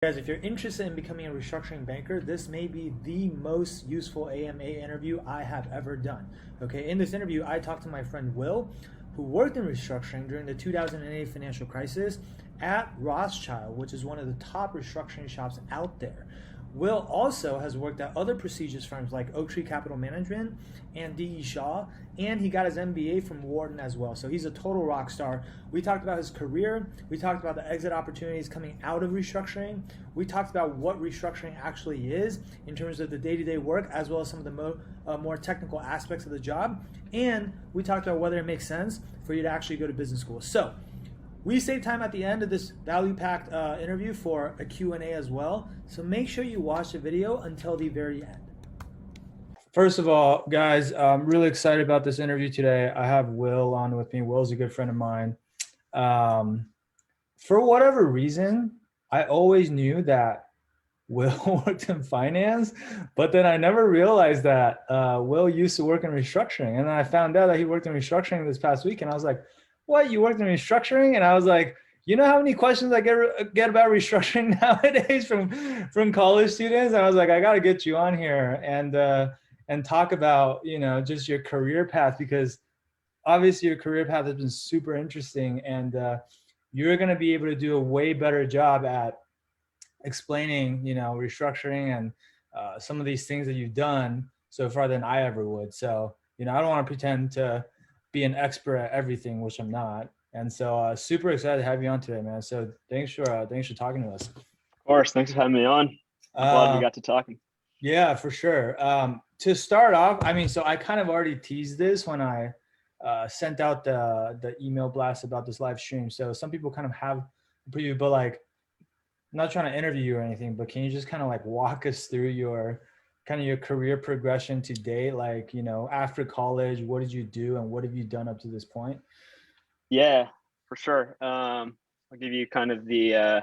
Guys, if you're interested in becoming a restructuring banker, this may be the most useful AMA interview I have ever done. Okay, in this interview, I talked to my friend Will, who worked in restructuring during the 2008 financial crisis at Rothschild, which is one of the top restructuring shops out there. Will also has worked at other prestigious firms like Oaktree Capital Management and D.E. Shaw, and he got his MBA from Wharton as well. So he's a total rock star. We talked about his career. We talked about the exit opportunities coming out of restructuring. We talked about what restructuring actually is in terms of the day-to-day work, as well as some of the more technical aspects of the job. And we talked about whether it makes sense for you to actually go to business school. So we save time at the end of this value-packed interview for a Q&A as well. So make sure you watch the video until the very end. First of all, guys, I'm really excited about this interview today. I have Will on with me. Will's a good friend of mine. For whatever reason, I always knew that Will worked in finance, but then I never realized that Will used to work in restructuring. And then I found out that he worked in restructuring this past week, and I was like, what, you worked in restructuring? And I was like, you know how many questions I get about restructuring nowadays from college students? And I was like, I got to get you on here and talk about, just your career path, because obviously your career path has been super interesting, and you're going to be able to do a way better job at explaining, restructuring and some of these things that you've done so far than I ever would. So, I don't want to pretend to be an expert at everything, which I'm not. And so super excited to have you on today, man. So thanks for talking to us. Of course. Thanks for having me on. I'm glad we got to talking. Yeah, for sure. To start off, so I kind of already teased this when I sent out the email blast about this live stream. So some people kind of have a preview, but like, I'm not trying to interview you or anything, but can you just kind of like walk us through your career progression to date? Like, after college, what did you do and what have you done up to this point? Yeah, for sure. I'll give you kind of the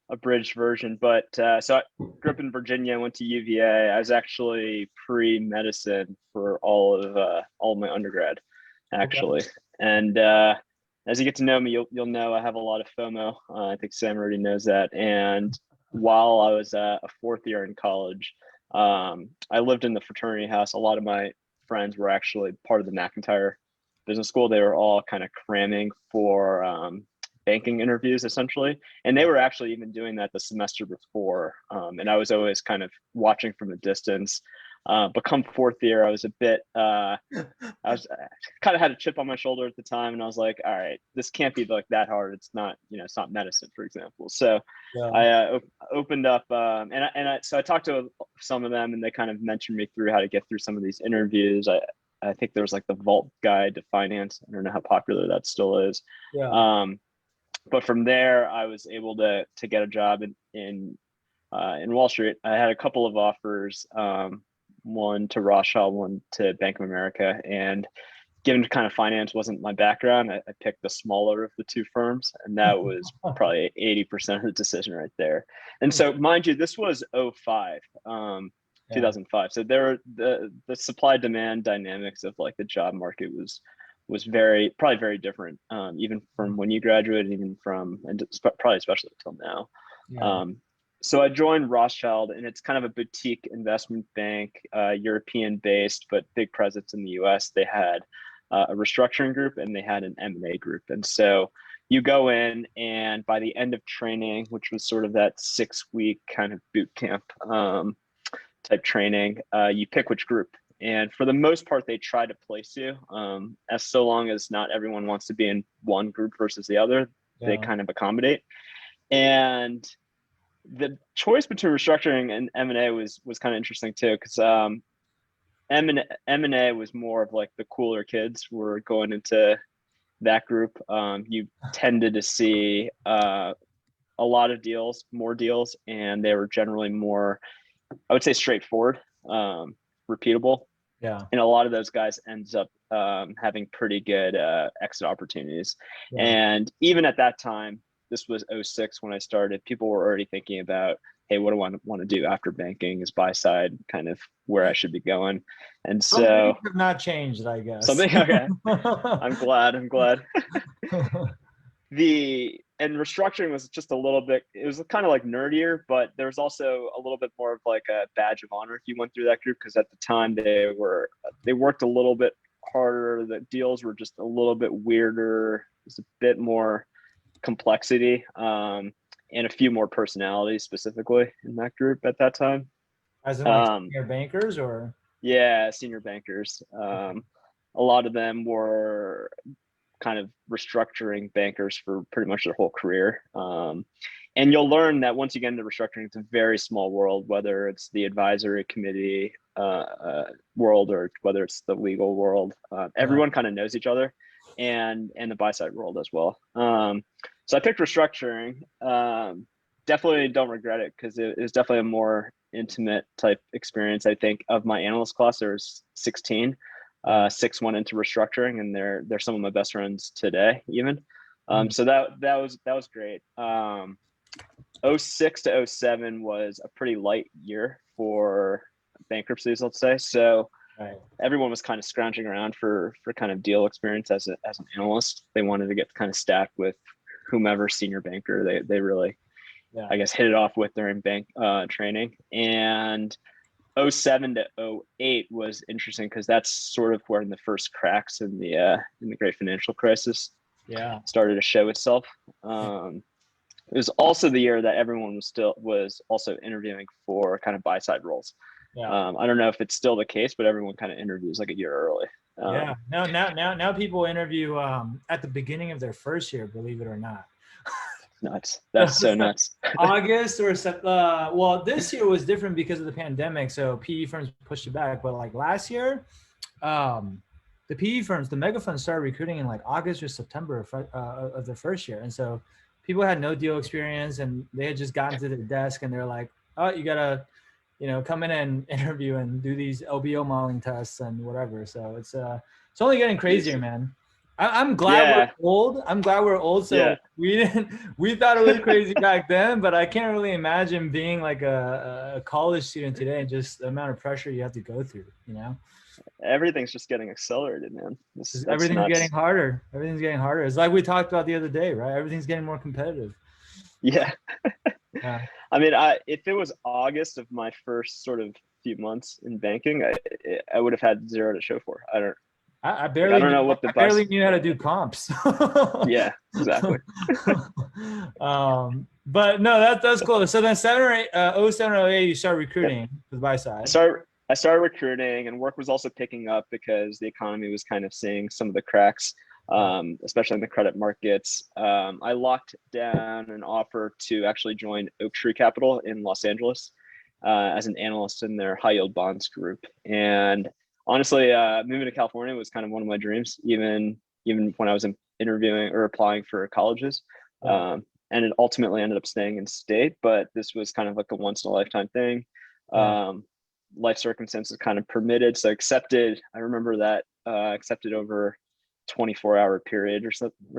abridged version, but so I grew up in Virginia, went to UVA. I was actually pre-medicine for all of my undergrad, actually. Okay. And as you get to know me, you'll know I have a lot of FOMO. I think Sam already knows that. And while I was a fourth year in college, I lived in the fraternity house. A lot of my friends were actually part of the McIntyre Business School. They were all kind of cramming for banking interviews, essentially. And they were actually even doing that the semester before. And I was always kind of watching from a distance. But come fourth year, I was a bit, I kind of had a chip on my shoulder at the time, and I was like, all right, this can't be like that hard. It's not, it's not medicine, for example. So yeah. I opened up, so I talked to some of them, and they kind of mentioned me through how to get through some of these interviews. I think there was like the Vault Guide to Finance. I don't know how popular that still is. Yeah. But from there, I was able to get a job in Wall Street. I had a couple of offers. One to Rothschild, one to Bank of America. And given kind of finance wasn't my background, I picked the smaller of the two firms. And that was probably 80% of the decision right there. And so, mind you, this was 2005. So there, the supply demand dynamics of like the job market was probably very different, even from when you graduated, even from, and probably especially until now. Yeah. So I joined Rothschild, and it's kind of a boutique investment bank, European based, but big presence in the US. They had a restructuring group and they had an M&A group. And so you go in, and by the end of training, which was sort of that 6-week kind of boot camp type training, you pick which group. And for the most part, they try to place you, as so long as not everyone wants to be in one group versus the other, yeah. They kind of accommodate. And the choice between restructuring and M&A was kind of interesting too, because M&A was more of like the cooler kids were going into that group. You tended to see a lot of deals, more deals, and they were generally more, I would say, straightforward, repeatable. Yeah. And a lot of those guys ends up having pretty good exit opportunities. Yeah. And even at that time, this was 2006 when I started, people were already thinking about, hey, what do I want to do after banking? Is buy side kind of where I should be going? And so some things have not changed, I guess. Something, okay. I'm glad. and restructuring was just a little bit, it was kind of like nerdier, but there was also a little bit more of like a badge of honor if you went through that group, because at the time they worked a little bit harder. The deals were just a little bit weirder. There's a bit more complexity, and a few more personalities specifically in that group at that time. As in like senior bankers or? Yeah, senior bankers. A lot of them were kind of restructuring bankers for pretty much their whole career. And you'll learn that once you get into restructuring, it's a very small world, whether it's the advisory committee world or whether it's the legal world. Everyone kind of knows each other, and the buy side world as well. So I picked restructuring. Definitely don't regret it, because it was definitely a more intimate type experience. I think of my analyst class, there was 16. 6 went into restructuring, and they're some of my best friends today, even. So that was great. 06 to 07 was a pretty light year for bankruptcies, let's say. So everyone was kind of scrounging around for kind of deal experience as an analyst. They wanted to get kind of stacked with whomever senior banker they really, I guess, hit it off with during bank training. And 07 to 08 was interesting, because that's sort of where the first cracks in the great financial crisis started to show itself. It was also the year that everyone was also interviewing for kind of buy side roles. I don't know if it's still the case, but everyone kind of interviews like a year early. Now people interview at the beginning of their first year, believe it or not. Nuts. That's so nuts. August or well, this year was different because of the pandemic, so PE firms pushed it back. But like last year, the PE firms, the mega funds, started recruiting in like August or September of their first year, and so people had no deal experience, and they had just gotten to their desk, and they're like, "Oh, you gotta, come in and interview and do these LBO modeling tests and whatever." So it's only getting crazier, man. I'm glad we're old. I'm glad we're old. So we thought it was crazy back then, but I can't really imagine being like a college student today and just the amount of pressure you have to go through, Everything's just getting accelerated, man. Everything's getting harder. Everything's getting harder. It's like we talked about the other day, right? Everything's getting more competitive. Yeah. I mean, if it was August of my first sort of few months in banking, I would have had zero to show for. I barely knew how to do comps. Yeah, exactly. But no, that's cool. So then 07 or 08, you start recruiting for the buy side. I started recruiting, and work was also picking up because the economy was kind of seeing some of the cracks, especially in the credit markets. I locked down an offer to actually join Oaktree Capital in Los Angeles as an analyst in their high yield bonds group. And honestly, moving to California was kind of one of my dreams, even when I was interviewing or applying for colleges. And it ultimately ended up staying in state, but this was kind of like a once in a lifetime thing. Life circumstances kind of permitted, so accepted. I remember that accepted over 24-hour period or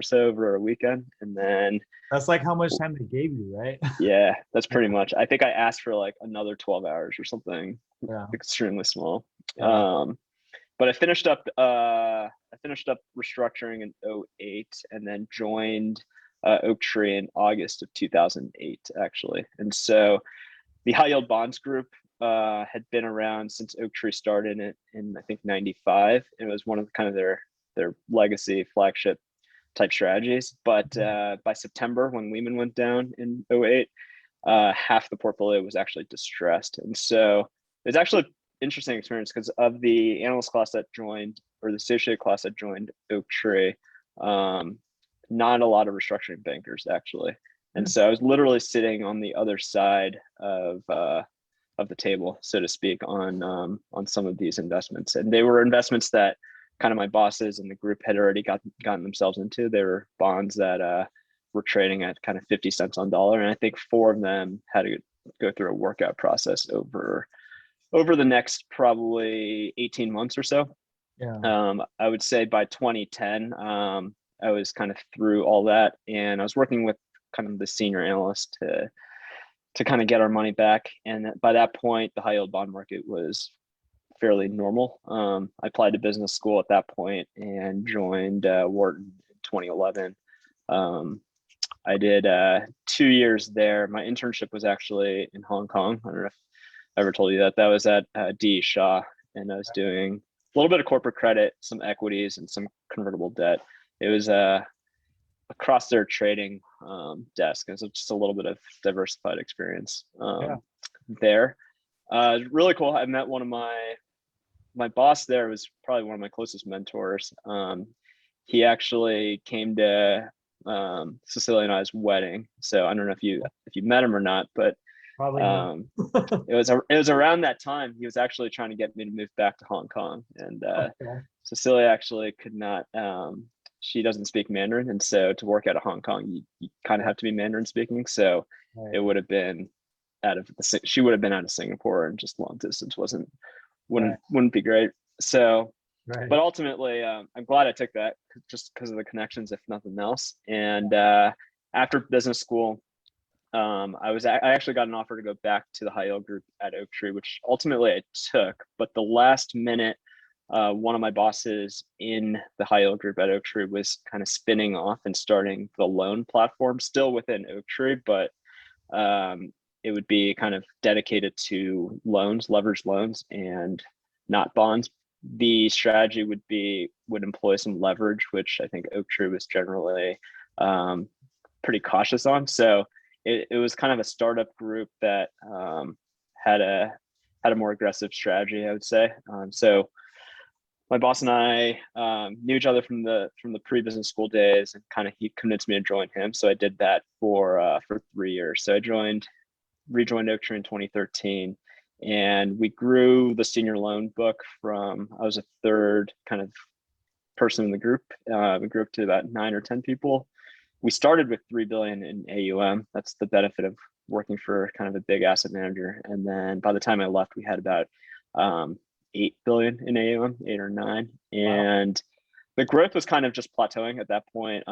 so over a weekend, and then that's like how much time they gave you, right? Yeah, that's pretty much. I think I asked for like another 12 hours or something. Extremely small. But I finished up restructuring in 08, and then joined Oaktree in August of 2008, actually. And so the high yield bonds group had been around since Oaktree started in I think 95. It was one of the kind of their legacy flagship type strategies. But by September, when Lehman went down in 08, half the portfolio was actually distressed. And so it was actually an interesting experience, because of the analyst class that joined, or the associate class that joined Oaktree, not a lot of restructuring bankers actually. And so I was literally sitting on the other side of the table, so to speak, on some of these investments. And they were investments that kind of my bosses and the group had already gotten themselves into. They were bonds that were trading at kind of 50 cents on dollar. And I think 4 of them had to go through a workout process over the next probably 18 months or so. I would say by 2010, I was kind of through all that, and I was working with kind of the senior analyst to kind of get our money back. And by that point, the high yield bond market was fairly normal. I applied to business school at that point and joined Wharton in 2011. I did 2 years there. My internship was actually in Hong Kong. I don't know if I ever told you that. That was at D. Shaw, and I was doing a little bit of corporate credit, some equities, and some convertible debt. It was across their trading desk. It was just a little bit of diversified experience there. Really cool. I met one of my boss there was probably one of my closest mentors. He actually came to Cecilia and I's wedding. So I don't know if you met him or not, but Probably not. it was around that time he was actually trying to get me to move back to Hong Kong, and Cecilia actually could not. She doesn't speak Mandarin, and so to work out of Hong Kong, you kind of have to be Mandarin speaking. So it would have been she would have been out of Singapore, and just long distance wouldn't be great. So, but ultimately, I'm glad I took that just because of the connections, if nothing else. And after business school, I actually got an offer to go back to the high yield group at Oaktree, which ultimately I took. But the last minute, one of my bosses in the high yield group at Oaktree was kind of spinning off and starting the loan platform, still within Oaktree, but it would be kind of dedicated to loans, leveraged loans, and not bonds. The strategy would employ some leverage, which I think Oaktree was generally pretty cautious on. So it was kind of a startup group that had a more aggressive strategy, I would say. So my boss and I knew each other from the pre-business school days, and kind of he convinced me to join him. So I did that for 3 years. So I rejoined Oaktree in 2013, and we grew the senior loan book from, I was a third kind of person in the group. We grew up to about 9 or 10 people. We started with 3 billion in AUM. That's the benefit of working for kind of a big asset manager. And then by the time I left, we had about 8 billion in AUM, 8 or 9. And the growth was kind of just plateauing at that point.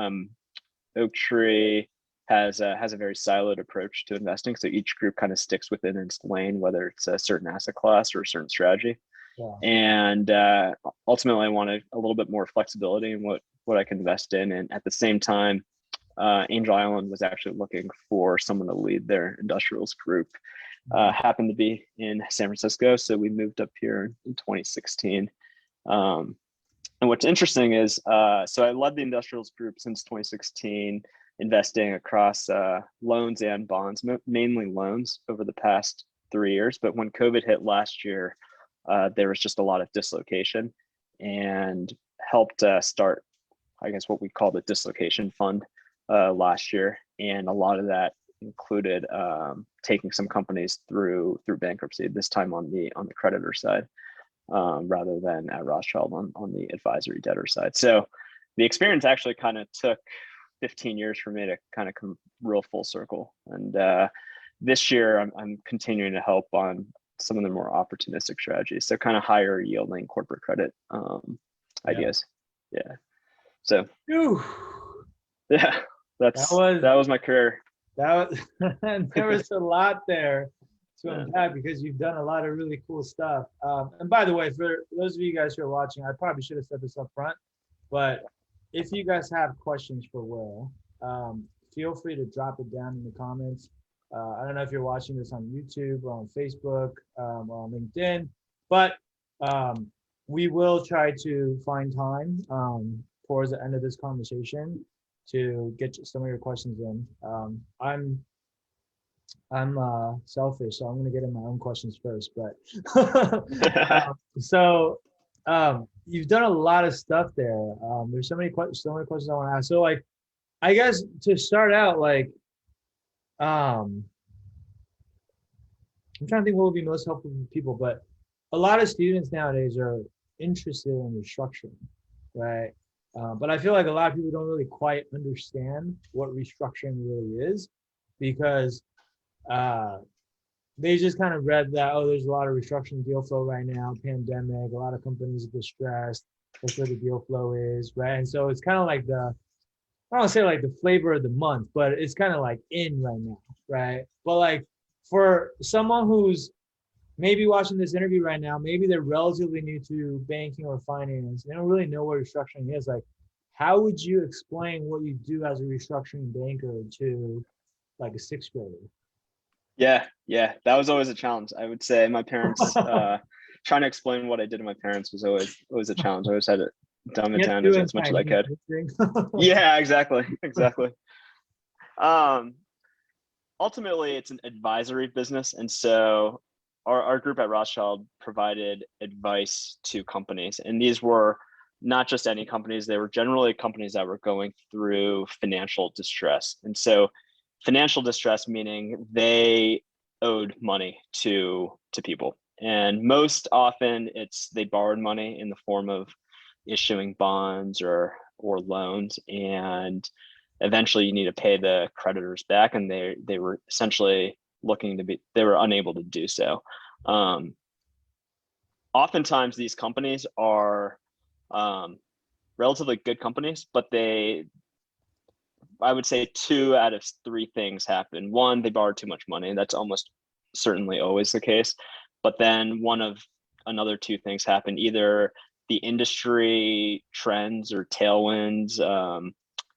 Oaktree has a very siloed approach to investing. So each group kind of sticks within its lane, whether it's a certain asset class or a certain strategy. And ultimately I wanted a little bit more flexibility in what I can invest in. And at the same time, Angel Island was actually looking for someone to lead their industrials group. Happened to be in San Francisco, so we moved up here in 2016. And what's interesting is, so I led the industrials group since 2016, investing across loans and bonds, mainly loans over the past 3 years. But when COVID hit last year, there was just a lot of dislocation, and helped start, I guess, what we call the dislocation fund last year. And a lot of that included taking some companies through bankruptcy, this time on the creditor side, rather than at Rothschild on the advisory debtor side. So the experience actually kind of took 15 years for me to kind of come real full circle. And this year I'm continuing to help on some of the more opportunistic strategies, so kind of higher yielding corporate credit ideas. So yeah, that was my career. There was a lot there to unpack, because you've done a lot of really cool stuff. And by the way, for those of you guys who are watching, I probably should have said this up front, but if you guys have questions for Will, feel free to drop it down in the comments. I don't know if you're watching this on YouTube or on Facebook or on LinkedIn, but we will try to find time towards the end of this conversation to get some of your questions in. I'm selfish, so I'm going to get in my own questions first. But you've done a lot of stuff there. There's so many questions I want to ask. So, like, I guess to start out, like, I'm trying to think what would be most helpful for people, but a lot of students nowadays are interested in restructuring, right? But I feel like a lot of people don't really quite understand what restructuring really is, because they just kind of read that, oh, there's a lot of restructuring deal flow right now, pandemic, a lot of companies are distressed, that's where the deal flow is, right? And so it's kind of like I don't want to say like the flavor of the month, but it's kind of like in right now, right? But like for someone who's maybe watching this interview right now, maybe they're relatively new to banking or finance, they don't really know what restructuring is. Like, how would you explain what you do as a restructuring banker to like a sixth grader? Yeah, that was always a challenge. I would say my parents, trying to explain what I did to my parents was always a challenge. I always had to dumb it down as much as I could. Yeah, exactly. Um, Ultimately, it's an advisory business, and so our group at Rothschild provided advice to companies, and these were not just any companies. They were generally companies that were going through financial distress, and so financial distress meaning they owed money to people, and most often they borrowed money in the form of issuing bonds or loans, and eventually you need to pay the creditors back, and they were essentially they were unable to do so. Oftentimes these companies are relatively good companies, but I would say 2 out of 3 things happen. One, they borrowed too much money, and that's almost certainly always the case. But then one of another 2 things happen. Either the industry trends or tailwinds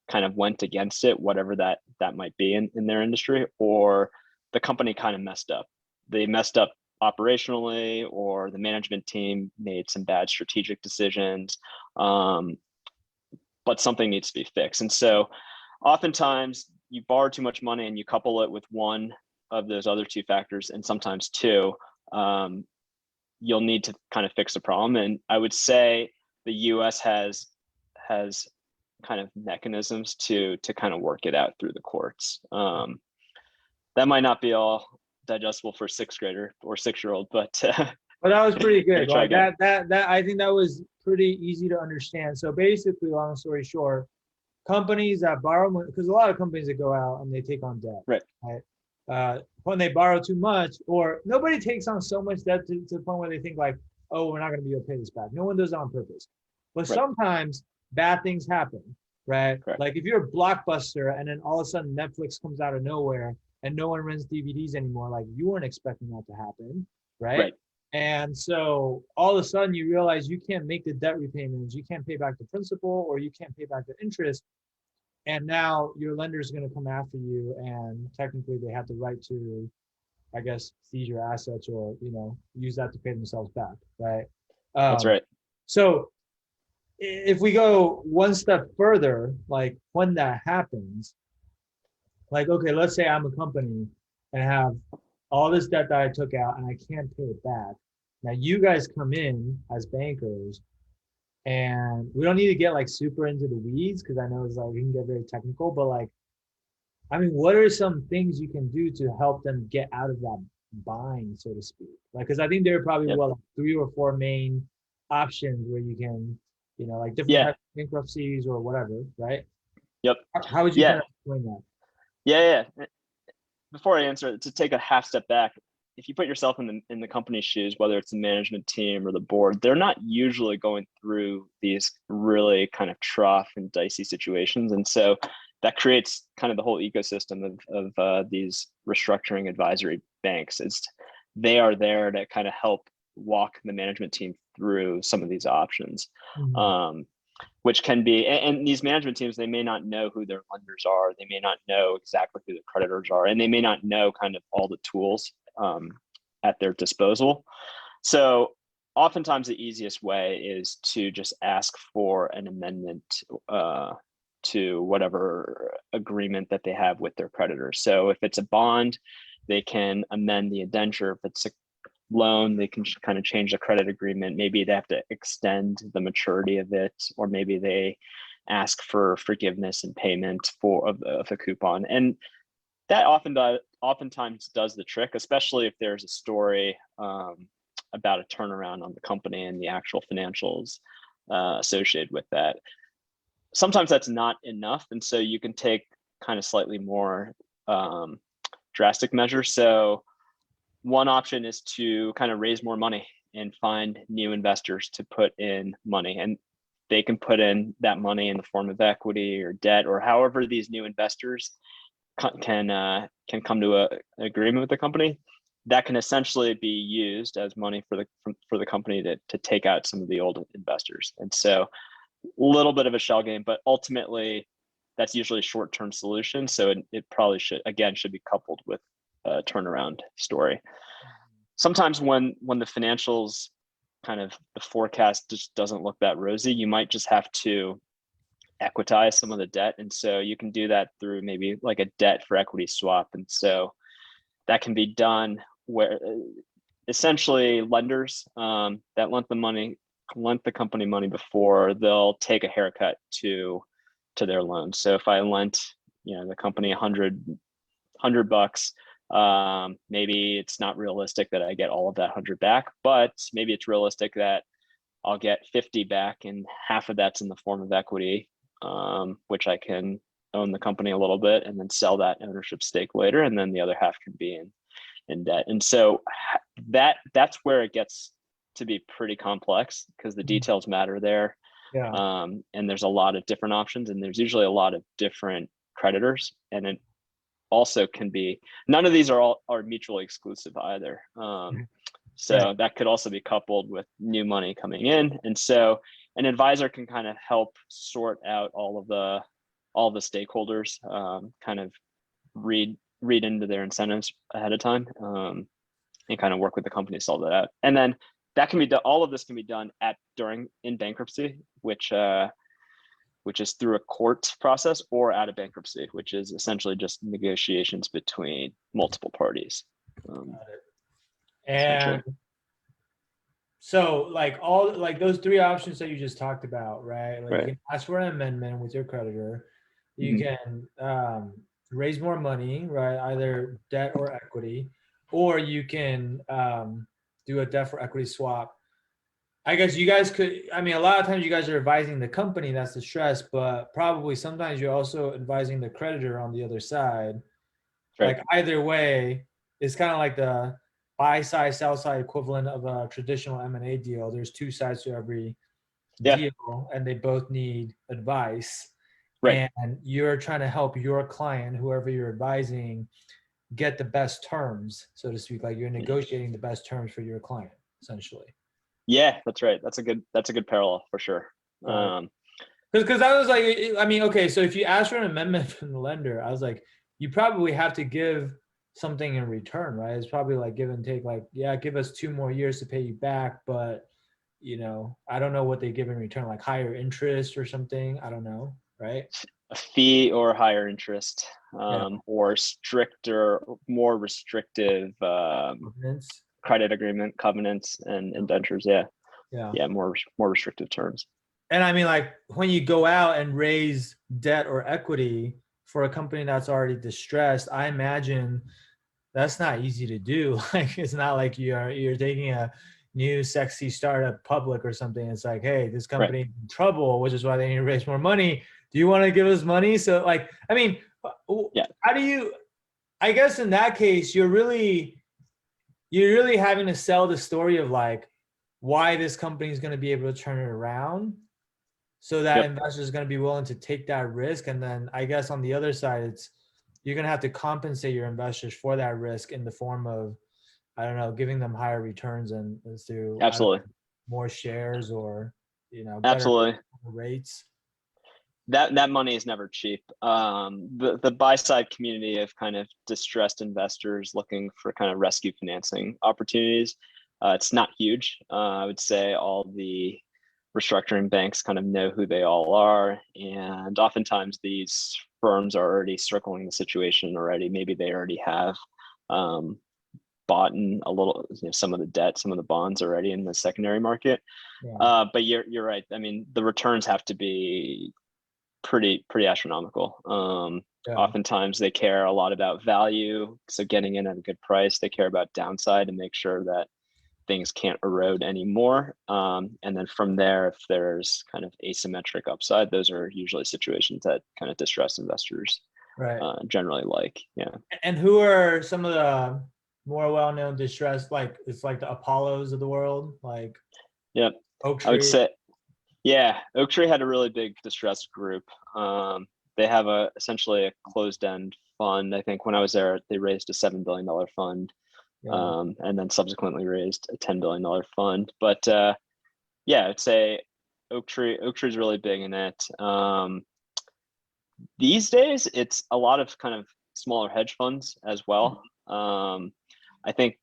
kind of went against it, whatever that might be in their industry, or the company kind of messed up. They messed up operationally, or the management team made some bad strategic decisions, but something needs to be fixed. And so oftentimes you borrow too much money and you couple it with one of those other 2 factors, and sometimes 2, you'll need to kind of fix the problem. And I would say the US has kind of mechanisms to kind of work it out through the courts. That might not be all digestible for a 6th grader or 6-year-old, but but that was pretty good. Like that I think that was pretty easy to understand. So basically, long story short, companies that borrow money, because a lot of companies that go out and they take on debt, right? When they borrow too much, or nobody takes on so much debt to the point where they think like, oh, we're not going to be able to pay this back. No one does it on purpose. But sometimes bad things happen, right? Correct. Like if you're a Blockbuster and then all of a sudden Netflix comes out of nowhere and no one rents DVDs anymore, like you weren't expecting that to happen, right? And so all of a sudden you realize you can't make the debt repayments, you can't pay back the principal, or you can't pay back the interest. And now your lender is going to come after you, and technically they have the right to, I guess, seize your assets or, use that to pay themselves back, right? That's right. So if we go one step further, like when that happens, like, okay, let's say I'm a company and I have all this debt that I took out and I can't pay it back. Now you guys come in as bankers, and we don't need to get like super into the weeds, because I know it's like we can get very technical, but like, I mean, what are some things you can do to help them get out of that bind, so to speak? Like, because I think there are probably like 3 or 4 main options where you can, like different types of bankruptcies or whatever, right? Yep. How would you kind of explain that? Yeah. Before I answer, to take a half step back, if you put yourself in the company's shoes, whether it's the management team or the board, they're not usually going through these really kind of trough and dicey situations. And so that creates kind of the whole ecosystem of these restructuring advisory banks. They are there to kind of help walk the management team through some of these options. Which can be, and these management teams, they may not know who their lenders are. They may not know exactly who the creditors are, and they may not know kind of all the tools at their disposal. So oftentimes the easiest way is to just ask for an amendment to whatever agreement that they have with their creditors. So if it's a bond, they can amend the indenture. If it's a loan, they can kind of change the credit agreement. Maybe they have to extend the maturity of it, or maybe they ask for forgiveness and payment of the coupon. And that oftentimes does the trick, especially if there's a story about a turnaround on the company and the actual financials associated with that. Sometimes that's not enough, and so you can take kind of slightly more drastic measures. So one option is to kind of raise more money and find new investors to put in money, and they can put in that money in the form of equity or debt, or however these new investors can come to an agreement with the company. That can essentially be used as money for the company to take out some of the old investors. And so little bit of a shell game, but ultimately that's usually a short-term solution. So it probably should be coupled with a turnaround story. Sometimes when the financials, kind of the forecast just doesn't look that rosy, you might just have to equitize some of the debt. And so you can do that through maybe like a debt for equity swap. And so that can be done where essentially lenders that lent the company money before, they'll take a haircut to their loan. So if I lent, the company $100, maybe it's not realistic that I get all of that 100 back, but maybe it's realistic that I'll get 50 back, and half of that's in the form of equity, which I can own the company a little bit and then sell that ownership stake later, and then the other half can be in debt. And so that's where it gets to be pretty complex, because the details matter there. Yeah. And there's a lot of different options, and there's usually a lot of different creditors, and it also can be, none of these are mutually exclusive either. So that could also be coupled with new money coming in. And so an advisor can kind of help sort out all the stakeholders, kind of read into their incentives ahead of time, and kind of work with the company to solve that out. And then that can be done, all of this can be done in bankruptcy, which is through a court process, or out of bankruptcy, which is essentially just negotiations between multiple parties. And so like those three options that you just talked about, right? Like, you can ask for an amendment with your creditor. You can raise more money, right? Either debt or equity, or you can do a debt for equity swap. I guess you guys could, I mean, a lot of times you guys are advising the company that's the stress, but probably sometimes you're also advising the creditor on the other side. Right. Like either way, it's kind of like the buy side, sell side equivalent of a traditional M&A deal. There's two sides to every deal, and they both need advice. Right. And you're trying to help your client, whoever you're advising, get the best terms, so to speak. Like you're negotiating the best terms for your client, essentially. Yeah, that's right. That's a good parallel for sure. Because I was like, I mean, okay, so if you ask for an amendment from the lender, I was like, you probably have to give something in return, right? It's probably like give and take, like, yeah, give us 2 more years to pay you back, but I don't know what they give in return, like higher interest or something. I don't know, right? A fee or higher interest, or stricter, more restrictive credit agreement covenants and indentures. More restrictive terms. And I mean, like when you go out and raise debt or equity for a company that's already distressed, I imagine that's not easy to do. Like it's not like you're taking a new sexy startup public or something. It's like, hey, this company is in trouble, which is why they need to raise more money. Do you want to give us money? So like, I mean, how do you, I guess in that case, you're really having to sell the story of like why this company is going to be able to turn it around, so that investors are going to be willing to take that risk. And then I guess on the other side, you're going to have to compensate your investors for that risk in the form of, I don't know, giving them higher returns and through more shares or, better rates. That money is never cheap. The buy side community of kind of distressed investors looking for kind of rescue financing opportunities, it's not huge. I would say all the restructuring banks kind of know who they all are, and oftentimes these firms are already circling the situation already. Maybe they already have bought in a little, some of the debt, some of the bonds already in the secondary market. But you're right. I mean, the returns have to be pretty astronomical. Oftentimes they care a lot about value, so getting in at a good price. They care about downside and make sure that things can't erode anymore. And then from there, if there's kind of asymmetric upside, those are usually situations that kind of distressed investors generally like. And who are some of the more well-known distressed, like it's like the Apollos of the world, like Oaktree? I would say, Oaktree had a really big distressed group. They have essentially a closed-end fund. I think when I was there, they raised a $7 billion fund. And then subsequently raised a $10 billion fund. But I'd say Oaktree's really big in it. These days, it's a lot of kind of smaller hedge funds as well. I think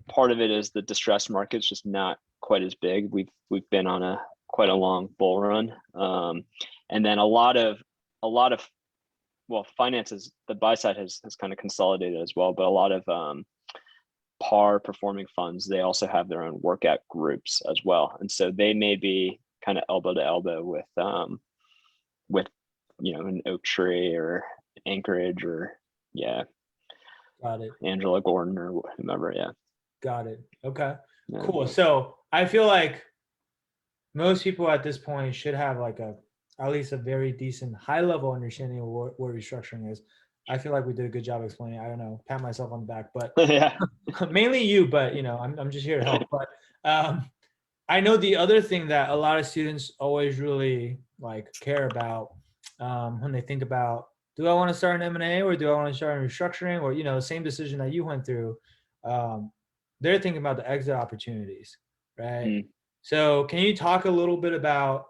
part of it is the distressed market's just not quite as big. We've been on quite a long bull run, and then a lot of well, finances, the buy side has kind of consolidated as well, but a lot of par performing funds, they also have their own workout groups as well, and so they may be kind of elbow to elbow with an Oaktree or Anchorage or Got it. Angela Gordon or whomever. Got it. Okay. Yeah. Cool. So I feel like most people at this point should have like at least a very decent high level understanding of what restructuring is. I feel like we did a good job explaining. I don't know, pat myself on the back, but Yeah. mainly you, but I'm just here to help. But I know the other thing that a lot of students always really like care about when they think about, do I want to start an M&A or do I want to start in restructuring, or the same decision that you went through. They're thinking about the exit opportunities, right? So can you talk a little bit about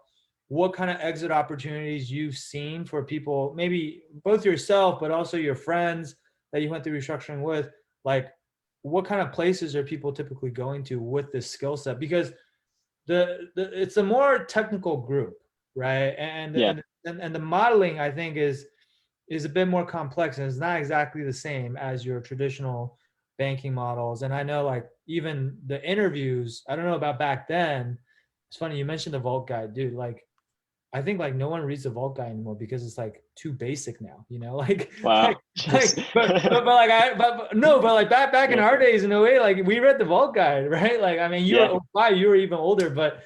what kind of exit opportunities you've seen for people, maybe both yourself, but also your friends that you went through restructuring with? Like, what kind of places are people typically going to with this skill set? Because it's a more technical group, right? And the modeling, I think, is a bit more complex, and it's not exactly the same as your traditional banking models. And I know, like, even the interviews, I don't know about back then. It's funny you mentioned the Vault Guide, dude. Like, I think like no one reads the Vault Guide anymore because it's like too basic now, like, wow. but back in our days in a way, like we read the Vault Guide, right? Like, I mean, you were even older, but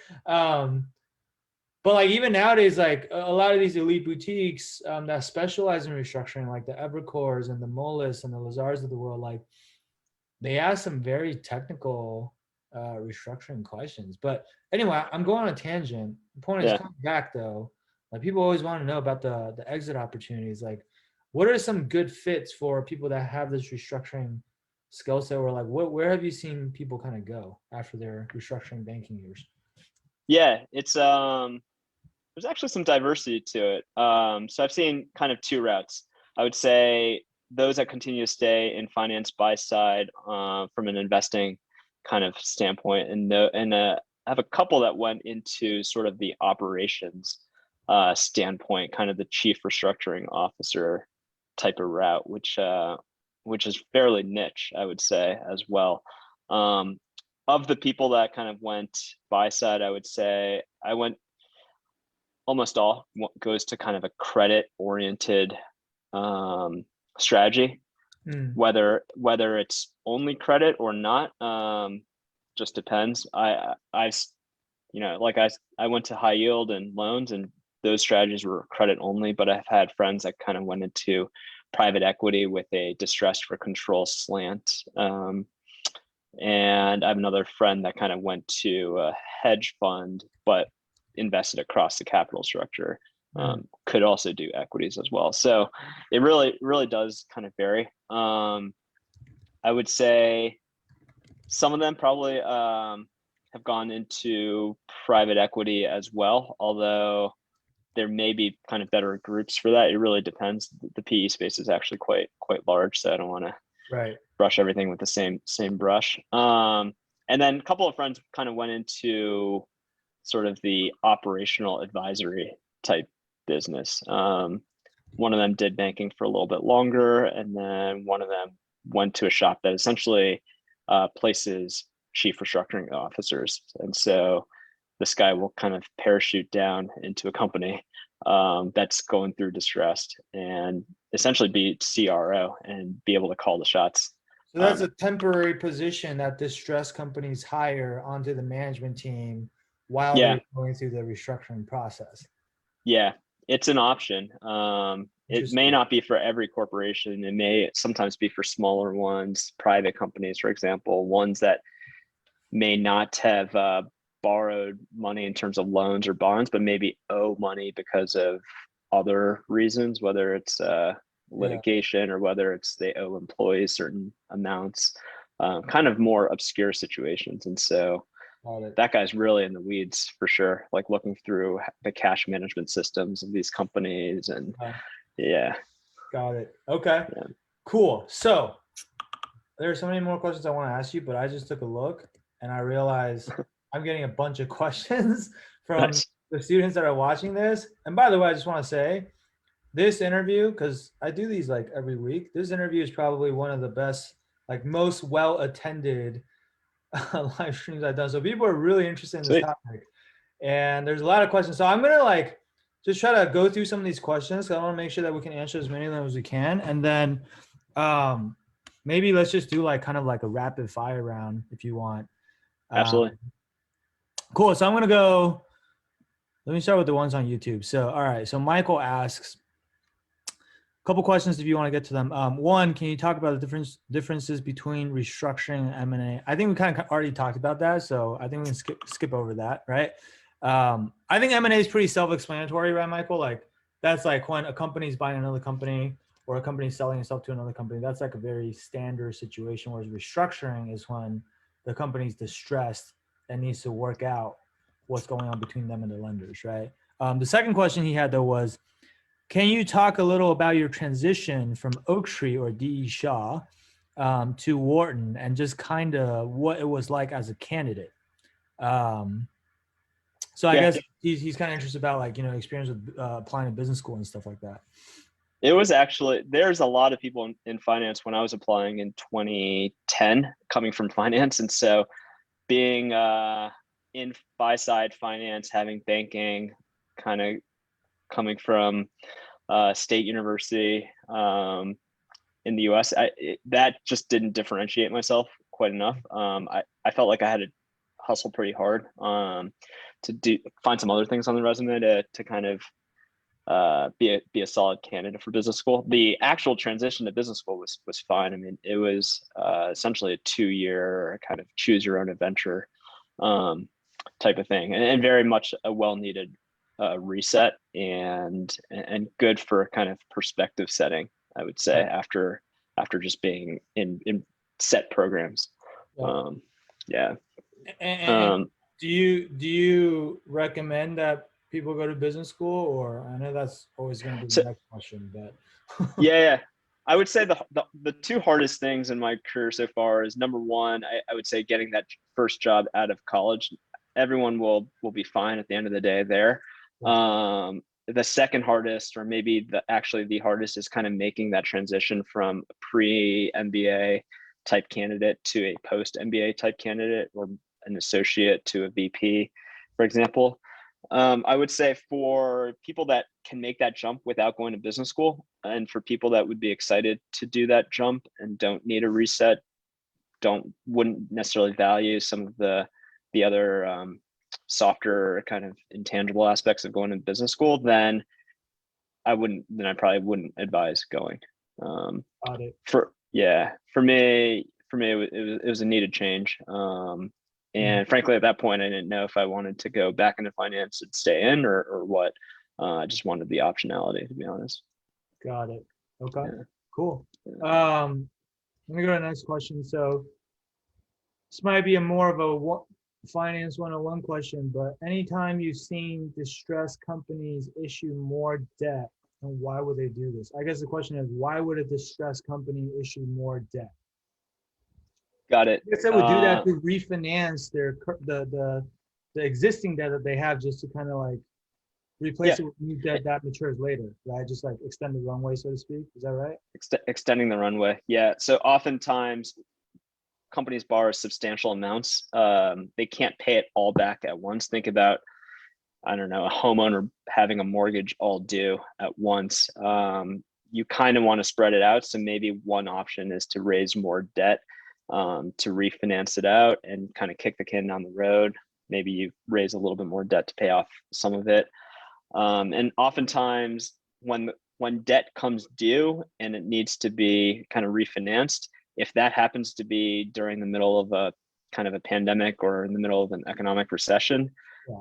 like even nowadays, like a lot of these elite boutiques that specialize in restructuring, like the Evercores and the Moelis and the Lazars of the world, like they ask some very technical restructuring questions. But anyway, I'm going on a tangent. The point is coming back though. Like, people always want to know about the exit opportunities. Like, what are some good fits for people that have this restructuring skill set, or like where have you seen people kind of go after their restructuring banking years? Yeah, it's there's actually some diversity to it. So I've seen kind of two routes. I would say those that continue to stay in finance buy side from an investing kind of standpoint, and I have a couple that went into sort of the operations standpoint, kind of the chief restructuring officer type of route, which is fairly niche, I would say, as well. Of the people that kind of went buy side, I would say almost all goes to kind of a credit oriented strategy. Whether it's only credit or not, just depends. I went to high yield and loans, and those strategies were credit only, but I've had friends that kind of went into private equity with a distressed for control slant. And I have another friend that kind of went to a hedge fund, but invested across the capital structure. Could also do equities as well. So it really does kind of vary. I would say some of them probably have gone into private equity as well, although there may be kind of better groups for that. It really depends. The PE space is actually quite large, so I don't want to brush everything with the same brush. And then a couple of friends kind of went into sort of the operational advisory type business. One of them did banking for a little bit longer, and then one of them went to a shop that essentially places chief restructuring officers. And so this guy will kind of parachute down into a company that's going through distressed and essentially be CRO and be able to call the shots. So that's a temporary position that distressed companies hire onto the management team while they're going through the restructuring process. Yeah, it's an option. It may not be for every corporation. It may sometimes be for smaller ones, private companies, for example, ones that may not have borrowed money in terms of loans or bonds, but maybe owe money because of other reasons, whether it's litigation or whether it's they owe employees certain amounts, kind of more obscure situations. And so Got it. that guy's really in the weeds for sure, like looking through the cash management systems of these companies. And yeah. Got it. Okay. Yeah. Cool. So there are so many more questions I want to ask you, but I just took a look and I realized I'm getting a bunch of questions from Nice. the students that are watching this. And by the way, I just want to say this interview, because I do these like every week, this interview is probably one of the best, like most well attended live streams I've done. So people are really interested in this Sweet. topic. And there's a lot of questions. So I'm going to like just try to go through some of these questions. I want to make sure that we can answer as many of them as we can. And then maybe let's just do like kind of like a rapid fire round if you want. Absolutely. Cool. So I'm going to go, let me start with the ones on YouTube. So, all right. So Michael asks a couple questions if you want to get to them. One, can you talk about the differences between restructuring and M&A? I think we kind of already talked about that. So I think we can skip over that, right? I think M&A is pretty self-explanatory, right, Michael? Like that's like when a company is buying another company or a company is selling itself to another company. That's like a very standard situation. Whereas restructuring is when the company's distressed and needs to work out what's going on between them and the lenders, right? The second question he had though was, can you talk a little about your transition from Oaktree or D.E. Shaw to Wharton and just kind of what it was like as a candidate? So I guess he's kind of interested about like, experience with applying to business school and stuff like that. It was actually, there's a lot of people in finance when I was applying in 2010 coming from finance. And so being in buy-side finance, having banking, kind of coming from State University in the US, that just didn't differentiate myself quite enough. I felt like I had to hustle pretty hard to find some other things on the resume to kind of be a solid candidate for business school. The actual transition to business school was fine. I mean, it was essentially a 2-year kind of choose your own adventure type of thing, and very much a well-needed reset and good for kind of perspective setting, I would say, after just being in set programs. Yeah. And do you recommend that people go to business school, or I know that's always going to be the next question, but yeah, I would say the two hardest things in my career so far is, number one, I would say getting that first job out of college. Everyone will be fine at the end of the day there. The second hardest, or maybe actually the hardest, is kind of making that transition from a pre-MBA type candidate to a post-MBA type candidate, or an associate to a VP, for example. I would say for people that can make that jump without going to business school, and for people that would be excited to do that jump and don't need a reset, wouldn't necessarily value some of the other softer kind of intangible aspects of going to business school, then I probably wouldn't advise going. Got it. For me, it was a needed change. And frankly, at that point, I didn't know if I wanted to go back into finance and stay in, or what. I just wanted the optionality, to be honest. Got it. Okay, cool. Let me go to the next question. So this might be more of a finance 101 question, but anytime you've seen distressed companies issue more debt, and why would they do this? I guess the question is, why would a distressed company issue more debt? Got it. I guess they would do that to refinance the existing debt that they have, just to kind of like replace it with new debt that matures later, right? Just like extend the runway, so to speak. Is that right? Extending the runway. Yeah. So oftentimes companies borrow substantial amounts. They can't pay it all back at once. Think about, I don't know, a homeowner having a mortgage all due at once. You kind of want to spread it out. So maybe one option is to raise more debt to refinance it out and kind of kick the can down the road. Maybe you raise a little bit more debt to pay off some of it. And oftentimes when debt comes due and it needs to be kind of refinanced, if that happens to be during the middle of a kind of a pandemic or in the middle of an economic recession,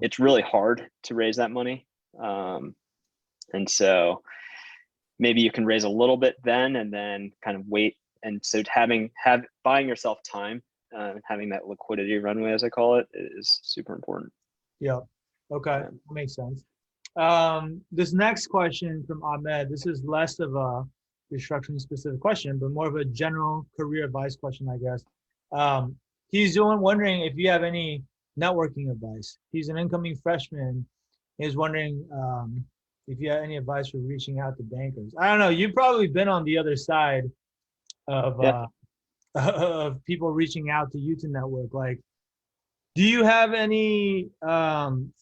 it's really hard to raise that money. And so maybe you can raise a little bit then, and then kind of wait. And so buying yourself time having that liquidity runway, as I call it, is super important. Yeah. Okay. Yeah. That makes sense. This next question from Ahmed, this is less of a restructuring specific question, but more of a general career advice question, I guess. He's wondering if you have any networking advice. He's an incoming freshman. He's wondering if you have any advice for reaching out to bankers. I don't know. You've probably been on the other side of of people reaching out to you to network. Like, do you have any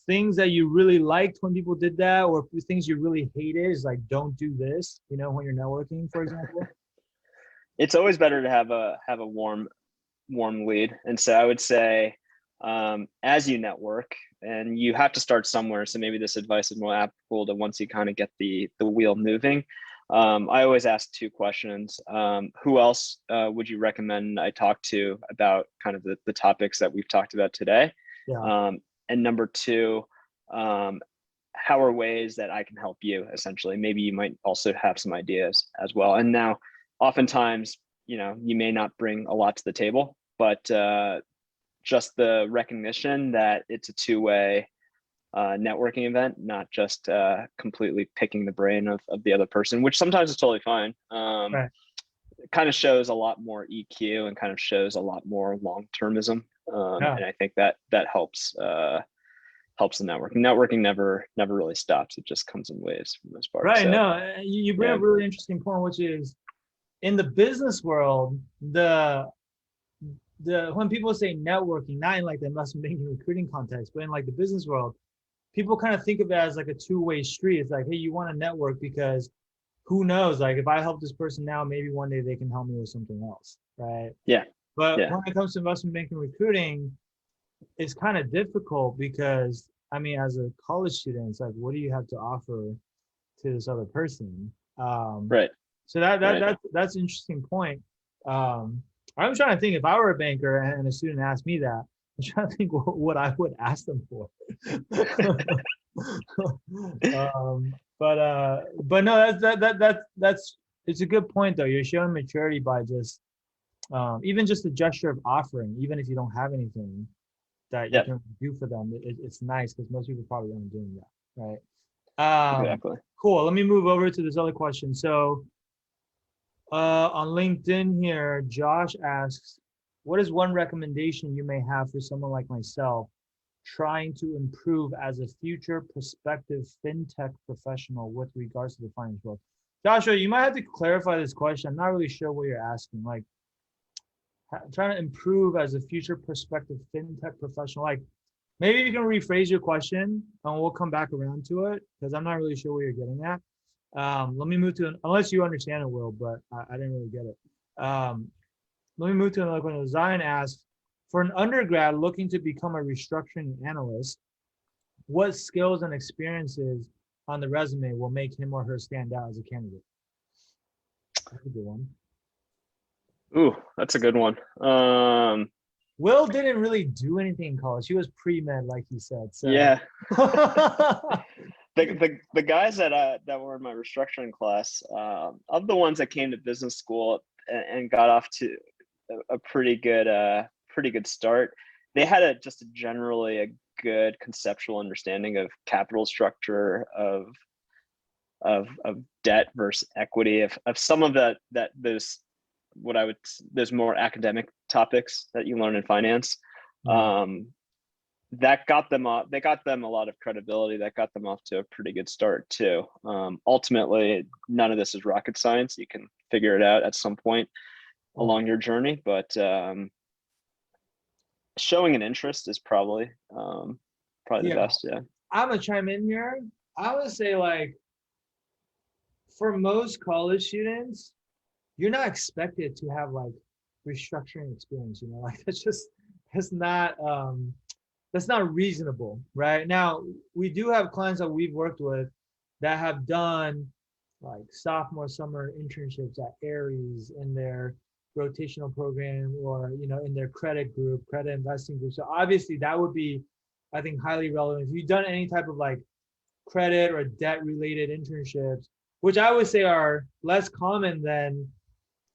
things that you really liked when people did that, or things you really hated? Is like, don't do this, you know, when you're networking, for example? It's always better to have a warm lead. And so I would say, as you network, and you have to start somewhere, so maybe this advice is more applicable to once you kind of get the wheel moving. I always ask two questions. Who else would you recommend I talk to about kind of the topics that we've talked about today? Yeah. And number two, how are ways that I can help you, essentially? Maybe you might also have some ideas as well. And now, oftentimes, you know, you may not bring a lot to the table, but just the recognition that it's a two-way networking event, not just completely picking the brain of the other person, which sometimes is totally fine. Right. It kind of shows a lot more EQ and kind of shows a lot more long-termism. And I think that helps the networking. Networking never really stops. It just comes in waves for the most part. Right. So, No, you bring up a really interesting point, which is in the business world, when people say networking, not in like the investment banking recruiting context, but in like the business world, people kind of think of it as like a two-way street. It's like, hey, you want to network because who knows? Like, if I help this person now, maybe one day they can help me with something else, right? Yeah. But when it comes to investment banking recruiting, it's kind of difficult because, I mean, as a college student, it's like, what do you have to offer to this other person? Right. So that's an interesting point. I'm trying to think, if I were a banker and a student asked me that, I'm trying to think what I would ask them for. But no, that's it's a good point though. You're showing maturity by just even just the gesture of offering, even if you don't have anything that you can do for them. It's nice because most people probably aren't doing that, right? Exactly. Cool. Let me move over to this other question. So on LinkedIn here, Josh asks, what is one recommendation you may have for someone like myself trying to improve as a future prospective fintech professional with regards to the finance world? Joshua, you might have to clarify this question. I'm not really sure what you're asking. Like, trying to improve as a future prospective fintech professional. Like, maybe you can rephrase your question and we'll come back around to it because I'm not really sure what you're getting at. Let me move to, unless you understand it, Will, but I didn't really get it. Let me move to another question. Zion asks, for an undergrad looking to become a restructuring analyst, what skills and experiences on the resume will make him or her stand out as a candidate? That's a good one. Ooh, that's a good one. Will didn't really do anything in college. He was pre-med, like he said. So. Yeah. The guys that were in my restructuring class, of the ones that came to business school and got off to a pretty good start, they had just generally a good conceptual understanding of capital structure, of debt versus equity, of some of those more academic topics that you learn in finance. That got them off. They got them a lot of credibility. That got them off to a pretty good start too. Ultimately, none of this is rocket science. You can figure it out at some point along your journey, but showing an interest is probably the best. Yeah. I'm gonna chime in here. I would say, like, for most college students, you're not expected to have like restructuring experience. You know, like that's not reasonable, right? Now, we do have clients that we've worked with that have done like sophomore summer internships at Aries in their rotational program, or, you know, in their credit group, credit investing group. So obviously that would be, I think, highly relevant. If you've done any type of like credit or debt related internships, which I would say are less common than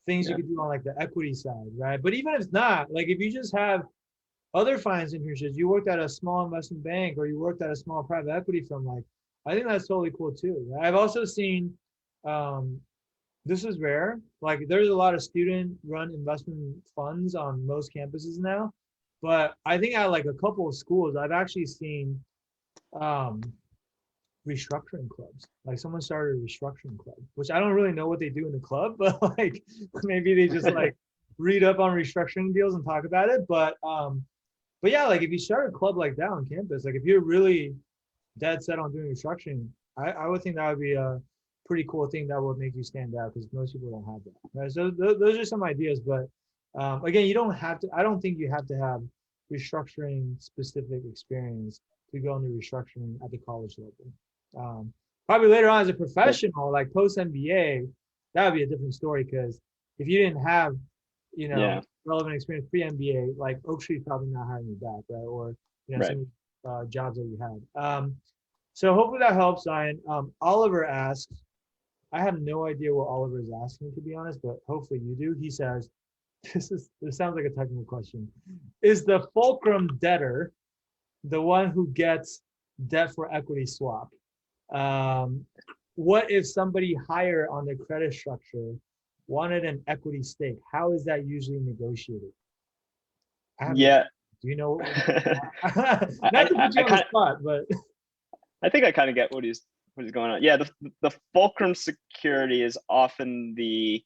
things you Yeah. could do on like the equity side, right? But even if it's not, like if you just have other finance internships, you worked at a small investment bank or you worked at a small private equity firm, like I think that's totally cool too. Right? I've also seen, um, this is rare. Like there's a lot of student run investment funds on most campuses now, but I think at like a couple of schools, I've actually seen um, restructuring clubs. Like someone started a restructuring club, which I don't really know what they do in the club, but like maybe they just like read up on restructuring deals and talk about it. But yeah, like if you start a club like that on campus, like if you're really dead set on doing restructuring, I would think that would be a pretty cool thing that would make you stand out because most people don't have that. Right? So those are some ideas, but again, you don't have to. I don't think you have to have restructuring specific experience to go into restructuring at the college level. Probably later on as a professional, like post MBA, that would be a different story because if you didn't have, Yeah. relevant experience pre MBA, like Oaktree probably not hiring you back, right? Or Right. some jobs that you had. So hopefully that helps, Zion. Oliver asks, I have no idea what Oliver is asking to be honest, but hopefully you do. He says, this sounds like a technical question. Is the fulcrum debtor the one who gets debt for equity swap? Um, what if somebody higher on the credit structure wanted an equity stake? How is that usually negotiated? I have no. Yeah. Do you know? Not to I, put you I on the kind spot, but I think I kind of get what he's going on. Yeah, the fulcrum security is often the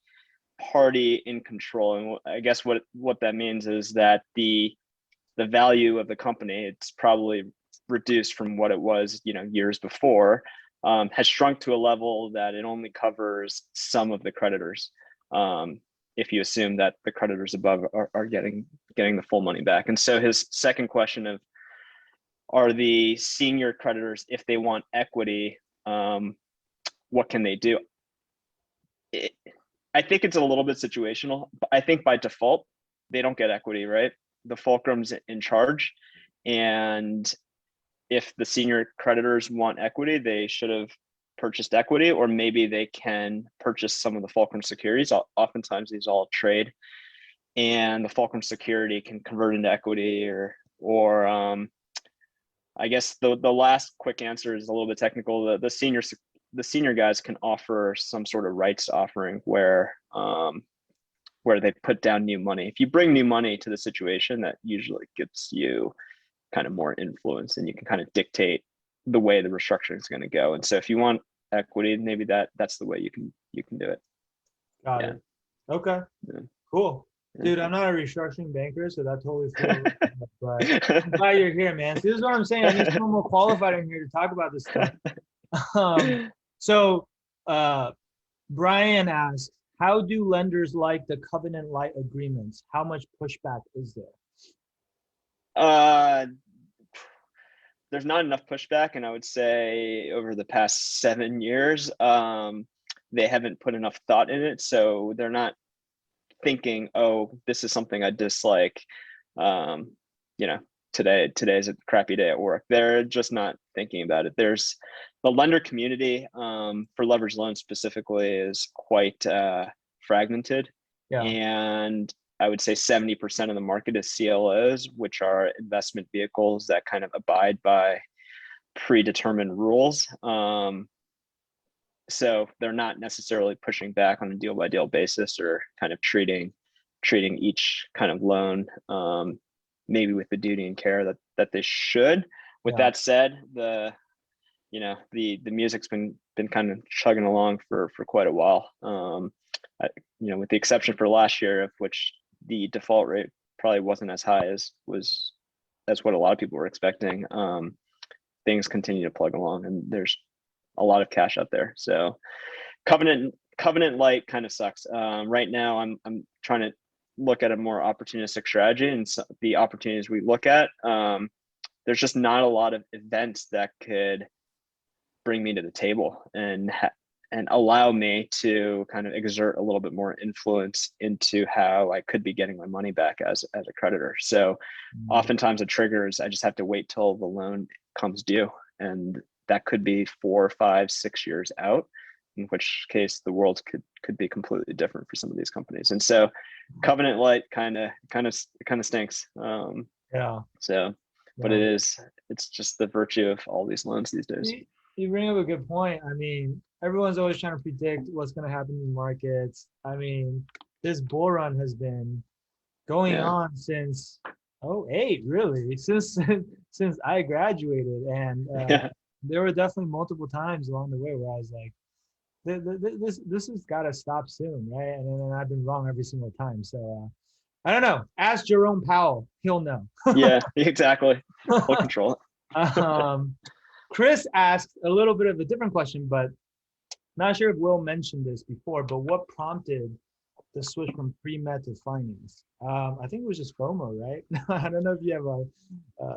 party in control, and I guess what that means is that the value of the company, it's probably reduced from what it was, years before, has shrunk to a level that it only covers some of the creditors. If you assume that the creditors above are getting the full money back. And so his second question of, are the senior creditors, if they want equity, what can they do? I think it's a little bit situational. I think by default, they don't get equity, right? The fulcrum's in charge. And if the senior creditors want equity, they should have purchased equity, or maybe they can purchase some of the fulcrum securities. Oftentimes these all trade, and the fulcrum security can convert into equity, or I guess the last quick answer is a little bit technical. The senior guys can offer some sort of rights offering where they put down new money. If you bring new money to the situation, that usually gives you kind of more influence, and you can kind of dictate the way the restructuring is going to go. And so if you want equity, maybe that's the way you can do it. got Yeah. it. Okay, Yeah. cool. Yeah. Dude, I'm not a restructuring banker, so that totally flew. But I'm glad you're here, man. See, this is what I'm saying. I need someone more qualified in here to talk about this stuff. So Brian asks, how do lenders like the covenant light agreements? How much pushback is there? There's not enough pushback, and I would say over the past 7 years, they haven't put enough thought in it. So they're not thinking, oh, this is something I dislike. Today's a crappy day at work. They're just not thinking about it. There's the lender community for leveraged loans specifically is quite fragmented. Yeah. And I would say 70% of the market is CLOs, which are investment vehicles that kind of abide by predetermined rules. So they're not necessarily pushing back on a deal by deal basis, or kind of treating each kind of loan maybe with the duty and care that they should. With that said, the music's been kind of chugging along for quite a while. With the exception for last year, of which the default rate probably wasn't as high as what a lot of people were expecting. Things continue to plug along, and there's a lot of cash out there. So covenant light kind of sucks. Right now I'm trying to look at a more opportunistic strategy, and so the opportunities we look at, there's just not a lot of events that could bring me to the table and allow me to kind of exert a little bit more influence into how I could be getting my money back as a creditor. So oftentimes a trigger is I just have to wait till the loan comes due, and that could be 4, 5, 6 years out. in which case the world could be completely different for some of these companies. And so covenant light kind of stinks. Yeah. So, but it's just the virtue of all these loans these days. You bring up a good point. I mean, everyone's always trying to predict what's going to happen in the markets. I mean, this bull run has been going on since '08, really, since I graduated, and there were definitely multiple times along the way where I was like, this has got to stop soon, right? And then I've been wrong every single time. So I don't know. Ask Jerome Powell; he'll know. Yeah, exactly. We'll control it. Chris asked a little bit of a different question, but not sure if Will mentioned this before, but what prompted the switch from pre-med to finance? I think it was just FOMO, right? I don't know if you have a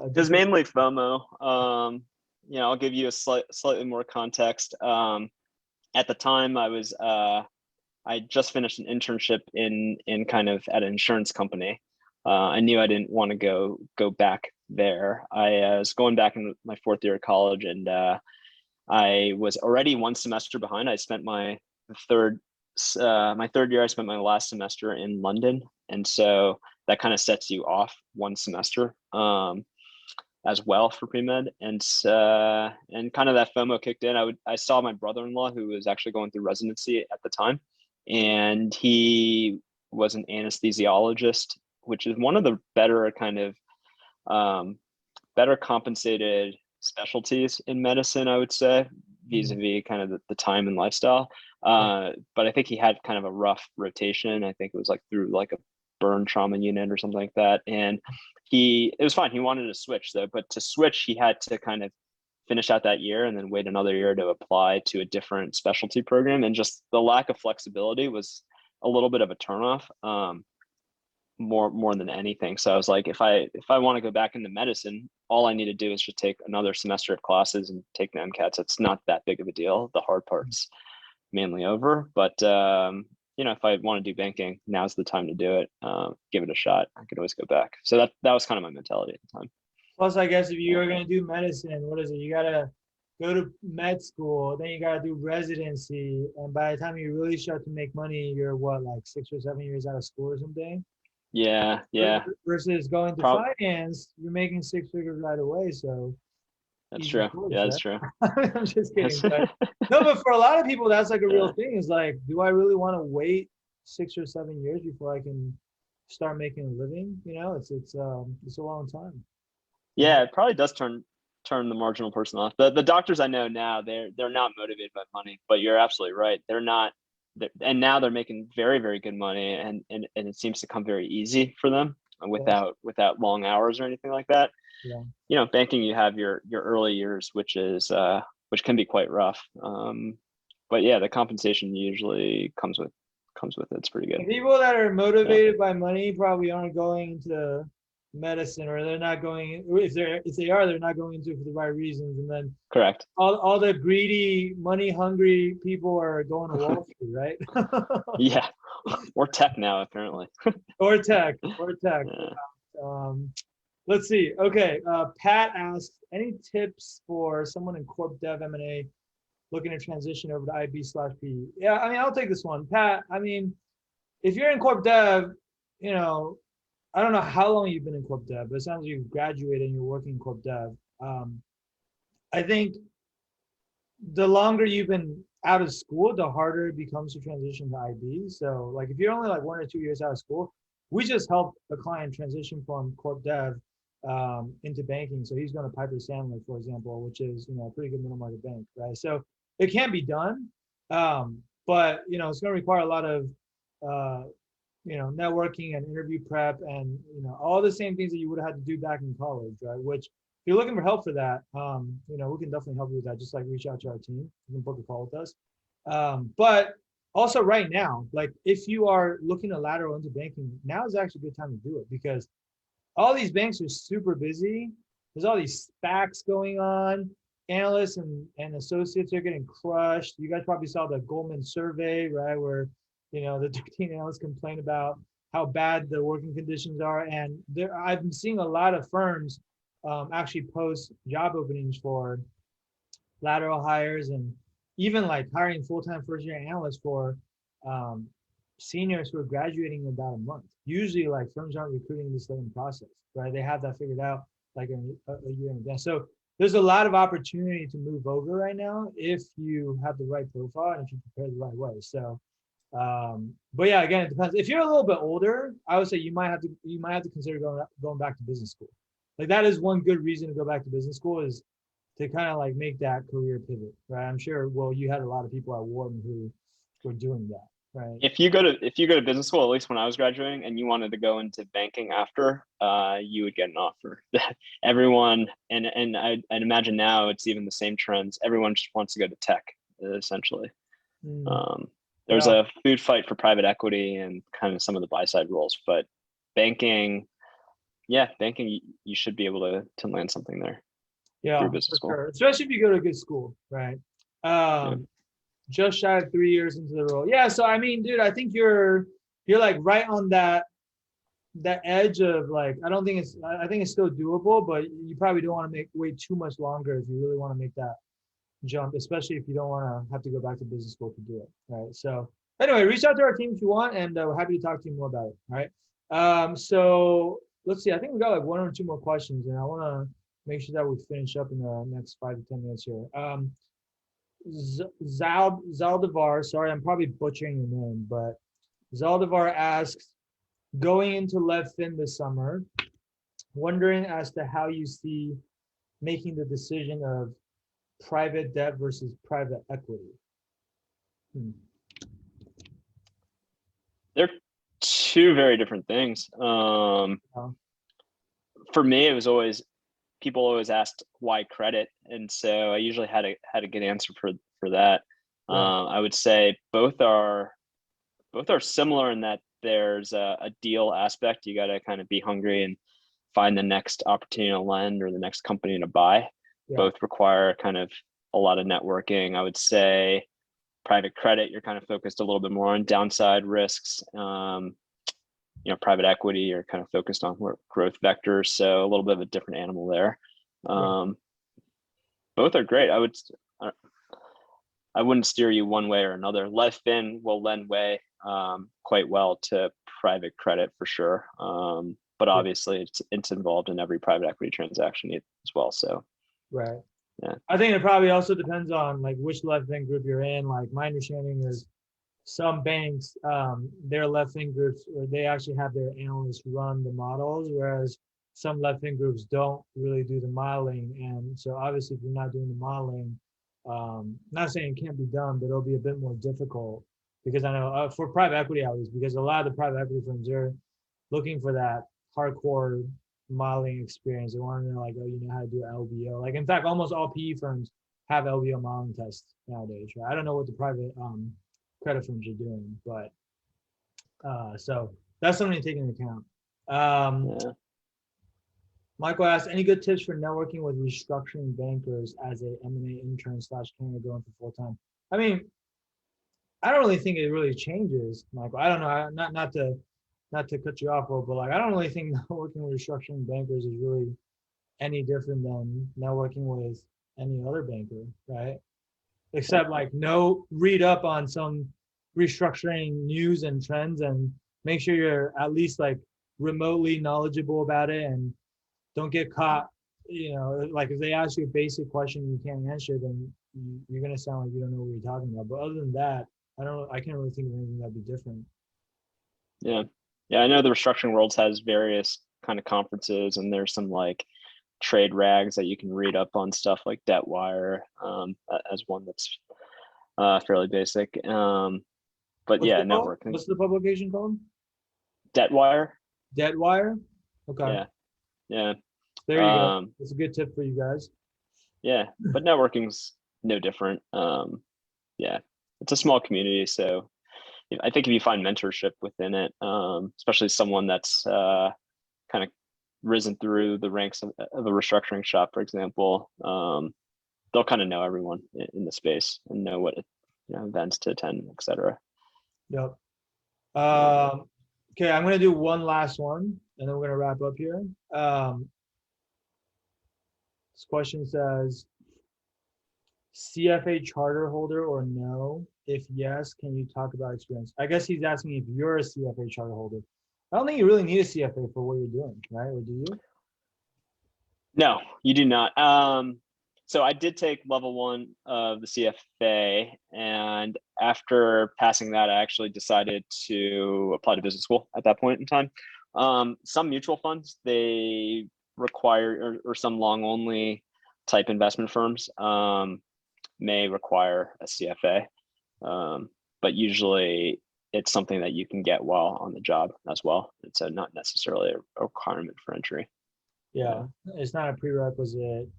It was mainly FOMO. I'll give you a slightly more context. At the time, I just finished an internship in kind of at an insurance company. I knew I didn't want to go back there. I was going back in my fourth year of college, and I was already one semester behind. I spent my third year. I spent my last semester in London, and so that kind of sets you off one semester as well for pre-med. And kind of that FOMO kicked in. I saw my brother-in-law, who was actually going through residency at the time, and he was an anesthesiologist, which is one of the better kind of better compensated specialties in medicine, I would say, vis-a-vis kind of the time and lifestyle. But I think he had kind of a rough rotation. I think it was like through like a burn trauma unit or something like that. And it was fine. He wanted to switch though, but to switch, he had to kind of finish out that year and then wait another year to apply to a different specialty program. And just the lack of flexibility was a little bit of a turnoff. More than anything. So I was like, if I want to go back into medicine, all I need to do is just take another semester of classes and take the MCATs. It's not that big of a deal. The hard part's mainly over. But if I want to do banking, now's the time to do it. Give it a shot. I could always go back. So that was kind of my mentality at the time. Plus, I guess if you are going to do medicine, what is it? You got to go to med school, then you got to do residency, and by the time you really start to make money, you're what, like 6 or 7 years out of school or something? Yeah. Versus going to finance, you're making 6 figures right away. So that's true. Yeah, that's true. I'm just kidding. But for a lot of people, that's like a real thing. Is like, do I really want to wait 6 or 7 years before I can start making a living? It's a long time. Yeah, it probably does turn the marginal person off. The doctors I know now, they're not motivated by money, but you're absolutely right. They're not. And now they're making very, very good money, and it seems to come very easy for them without long hours or anything like that. Yeah. Banking, you have your early years, which can be quite rough. But yeah, the compensation usually comes with it. It's pretty good. People that are motivated by money probably aren't going into medicine, or they're not going. If they are, they're not going into it for the right reasons. And then correct. All the greedy, money hungry people are going to Wall Street, right? Yeah, or tech now apparently. or tech. Yeah. Let's see. Okay, Pat asked, any tips for someone in Corp Dev M&A looking to transition over to IB/PE? Yeah, I mean, I'll take this one, Pat. I mean, if you're in Corp Dev, I don't know how long you've been in Corp Dev, but it sounds like you've graduated and you're working in Corp Dev. I think the longer you've been out of school, the harder it becomes to transition to IB. So like if you're only like 1 or 2 years out of school, we just helped a client transition from Corp Dev into banking. So he's going to Piper Sandler, for example, which is, a pretty good middle market bank, right? So it can be done, but, it's going to require a lot of, networking and interview prep and, all the same things that you would have had to do back in college, right? Which if you're looking for help for that, we can definitely help you with that. Just like reach out to our team. You can book a call with us. But also right now, like if you are looking to lateral into banking, now is actually a good time to do it because all these banks are super busy. There's all these SPACs going on. Analysts and associates are getting crushed. You guys probably saw the Goldman survey, right? Where, the 13 analysts complain about how bad the working conditions are. And I've been seeing a lot of firms actually post job openings for lateral hires and even like hiring full-time first-year analysts for um, seniors who are graduating in about a month. Usually, like firms aren't recruiting this late in the process, right? They have that figured out like a year in advance. So there's a lot of opportunity to move over right now if you have the right profile and if you prepare the right way. So, but yeah, again, it depends. If you're a little bit older, I would say you might have to consider going back to business school. Like that is one good reason to go back to business school is to kind of like make that career pivot, right? I'm sure. Well, you had a lot of people at Wharton who were doing that, right? If you go to business school, at least when I was graduating, and you wanted to go into banking after, you would get an offer. Everyone, and I'd imagine now it's even the same trends. Everyone just wants to go to tech, essentially. There's a food fight for private equity and kind of some of the buy side roles, but banking, you should be able to land something there. Yeah, through business school. sure. Especially if you go to a good school, right? Just shy of 3 years into the role. Yeah, so I mean, dude, I think you're like right on that edge of like, I think it's still doable, but you probably don't want to wait too much longer if you really want to make that jump, especially if you don't want to have to go back to business school to do it, right? So anyway, reach out to our team if you want, and we're happy to talk to you more about it, all right? So let's see, I think we got like one or two more questions, and I want to make sure that we finish up in the next 5 to 10 minutes here. Zaldivar, sorry, I'm probably butchering your name, but Zaldivar asks, going into LevFin this summer, wondering as to how you see making the decision of private debt versus private equity. They're two very different things. For me, it was always, people always asked why credit, and so I usually had a good answer for that. I would say both are similar in that there's a deal aspect. You got to kind of be hungry and find the next opportunity to lend or the next company to buy. Both require kind of a lot of networking. I would say private credit, you're kind of focused a little bit more on downside risks. Private equity, you're kind of focused on growth vectors, so a little bit of a different animal there. Both are great. I wouldn't steer you one way or another. LevFin will lend way quite well to private credit for sure, but obviously it's involved in every private equity transaction as well. So I think it probably also depends on like which LevFin group you're in. Like my understanding is some banks, their LevFin groups, or they actually have their analysts run the models, whereas some LevFin groups don't really do the modeling. And so obviously if you're not doing the modeling, not saying it can't be done, but it'll be a bit more difficult, because I know for private equity at least, because a lot of the private equity firms are looking for that hardcore modeling experience. They want to know like, oh, you know how to do LBO. Like in fact, almost all PE firms have LBO modeling tests nowadays, right? I don't know what the private credit firms are doing, but so that's something to take into account. Michael asked, any good tips for networking with restructuring bankers as a M&A intern / candidate going for full time? I mean, I don't really think it really changes, Michael. I don't know, not to cut you off, but like I don't really think networking with restructuring bankers is really any different than networking with any other banker, right? Except like read up on some restructuring news and trends and make sure you're at least like remotely knowledgeable about it, and don't get caught, like if they ask you a basic question and you can't answer, then you're going to sound like you don't know what you're talking about. But other than that, I can't really think of anything that'd be different. Yeah, I know the restructuring world has various kind of conferences, and there's some like trade rags that you can read up on, stuff like Debtwire as one that's fairly basic. But networking. What's the publication called? Debtwire. Debtwire? Okay. Yeah. There you go. That's a good tip for you guys. Yeah, but networking's no different. It's a small community, so I think if you find mentorship within it, especially someone that's kind of risen through the ranks of a restructuring shop, for example, they'll kind of know everyone in the space and know what events to attend, etc. Yep. Okay, I'm going to do one last one, and then we're going to wrap up here. This question says, CFA charter holder or no? If yes, can you talk about experience? I guess he's asking if you're a CFA charter holder. I don't think you really need a CFA for what you're doing, right? Or do you? No, you do not. So I did take level 1 of the CFA, and after passing that, I actually decided to apply to business school at that point in time. Some mutual funds, they require, or some long only type investment firms may require a CFA, but usually it's something that you can get while on the job as well. It's not necessarily a requirement for entry. Yeah, it's not a prerequisite.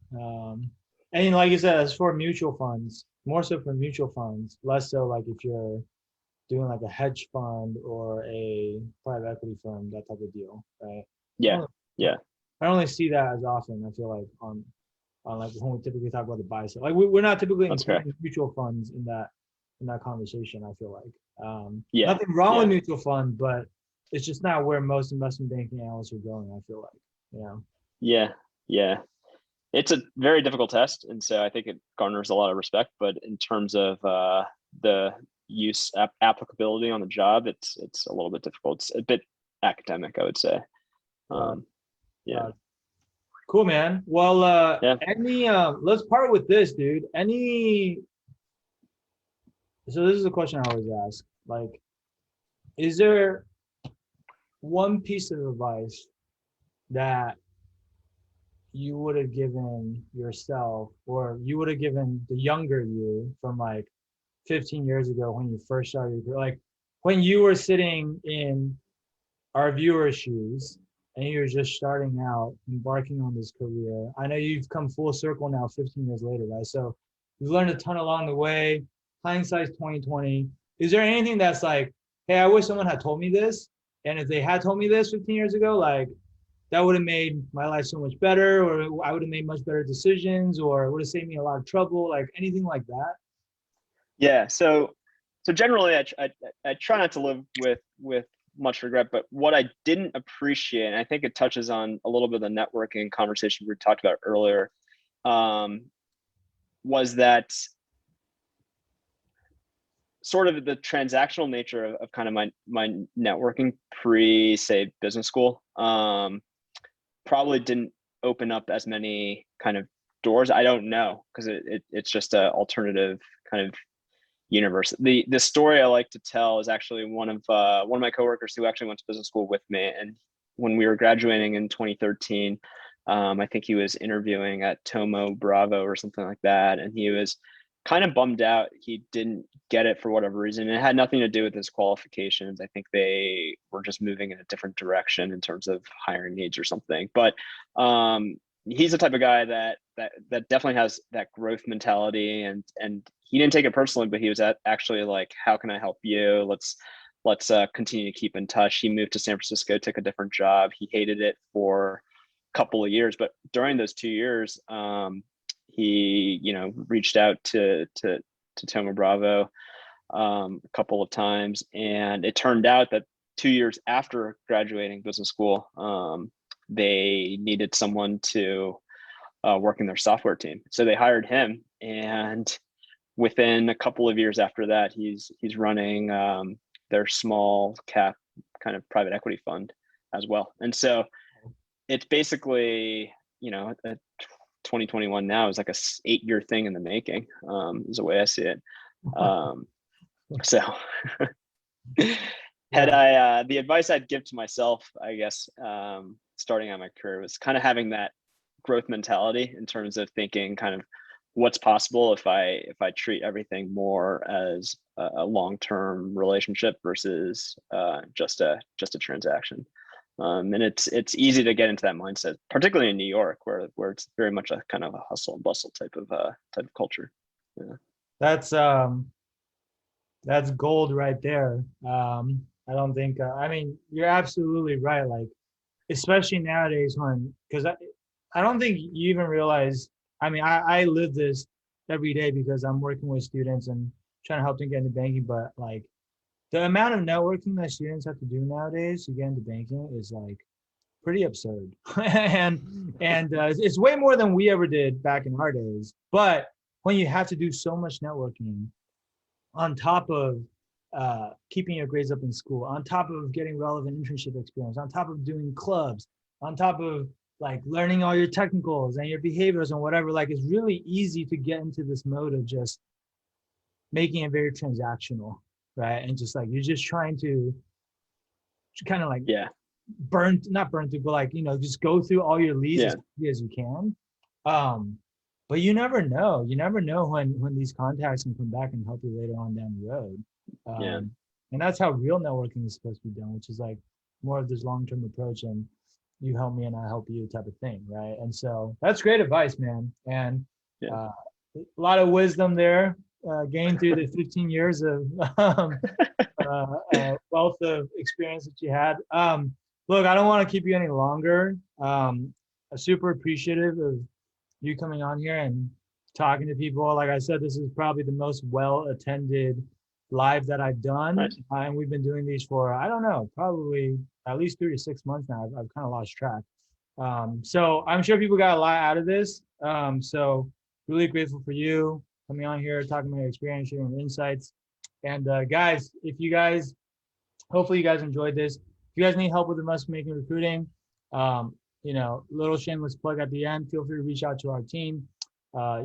And like you said, it's for mutual funds, more so for mutual funds, less so like if you're doing like a hedge fund or a private equity firm, that type of deal, right? Yeah, yeah. I don't really see that as often. I feel like on like when we typically talk about the buy side, like we're not typically including mutual funds in that conversation. I feel like Yeah, nothing wrong with mutual fund, but it's just not where most investment banking analysts are going. I feel like, you know. Yeah. It's a very difficult test, and so I think it garners a lot of respect. But in terms of the use applicability on the job, it's a little bit difficult. It's a bit academic, I would say. Yeah. Cool, man. Well, Yeah. let's part with this, dude. So this is a question I always ask. Like, is there one piece of advice that you would have given yourself, or you would have given the younger you from like 15 years ago when you first started, like when you were sitting in our viewer's shoes and you're just starting out, embarking on this career? I know you've come full circle now 15 years later, right? So you've learned a ton along the way. Hindsight's 2020. Is there anything that's like, hey, I wish someone had told me this, and if they had told me this 15 years ago, like that would have made my life so much better, or I would have made much better decisions, or it would have saved me a lot of trouble, like anything like that? Yeah. So generally, I try not to live with much regret, but what I didn't appreciate, and I think it touches on a little bit of the networking conversation we talked about earlier, was that sort of the transactional nature of kind of my networking pre, say, business school, probably didn't open up as many kind of doors. I don't know, because it's just an alternative kind of universe. The story I like to tell is actually one of my coworkers who actually went to business school with me, and when we were graduating in 2013, I think he was interviewing at Tomo Bravo or something like that, and he was kind of bummed out he didn't get it for whatever reason. It had nothing to do with his qualifications. I think they were just moving in a different direction in terms of hiring needs or something. But he's the type of guy that definitely has that growth mentality, and he didn't take it personally, but he was actually like, how can I help you? Let's continue to keep in touch. He moved to San Francisco, took a different job. He hated it for a couple of years, but during those 2 years, he, reached out to Tomo Bravo a couple of times, and it turned out that 2 years after graduating business school, they needed someone to work in their software team. So they hired him, and within a couple of years after that, he's running their small cap kind of private equity fund as well. And so it's basically, 2021 now is like a 8-year thing in the making, is the way I see it. So had I, the advice I'd give to myself, I guess, starting out my career, was kind of having that growth mentality in terms of thinking kind of what's possible if I treat everything more as a long-term relationship versus just a transaction. And it's easy to get into that mindset, particularly in New York, where it's very much a kind of a hustle and bustle type of culture. Yeah. That's gold right there. I don't think, I mean, you're absolutely right. Like, especially nowadays because I don't think you even realize, I mean, I live this every day because I'm working with students and trying to help them get into banking, but like the amount of networking that students have to do nowadays to get into banking is like pretty absurd. and it's way more than we ever did back in our days. But when you have to do so much networking on top of keeping your grades up in school, on top of getting relevant internship experience, on top of doing clubs, on top of like learning all your technicals and your behaviors and whatever, like it's really easy to get into this mode of just making it very transactional, right? And just like, you're just trying to kind of like not burn through, but like, just go through all your leads as quickly as you can. But you never know when these contacts can come back and help you later on down the road. And that's how real networking is supposed to be done, which is like more of this long-term approach and you help me and I help you type of thing, right? And so that's great advice, man. And a lot of wisdom there, gained through the 15 years of wealth of experience that you had. Look, I don't want to keep you any longer. I'm super appreciative of you coming on here and talking to people. Like I said, this is probably the most well-attended live that I've done. Nice. And we've been doing these for, I don't know, probably at least 3 to 6 months now. I've kind of lost track. So I'm sure people got a lot out of this. So really grateful for you coming on here, talking about your experience, sharing your insights. And guys, hopefully you guys enjoyed this. If you guys need help with investment banking recruiting, little shameless plug at the end, feel free to reach out to our team.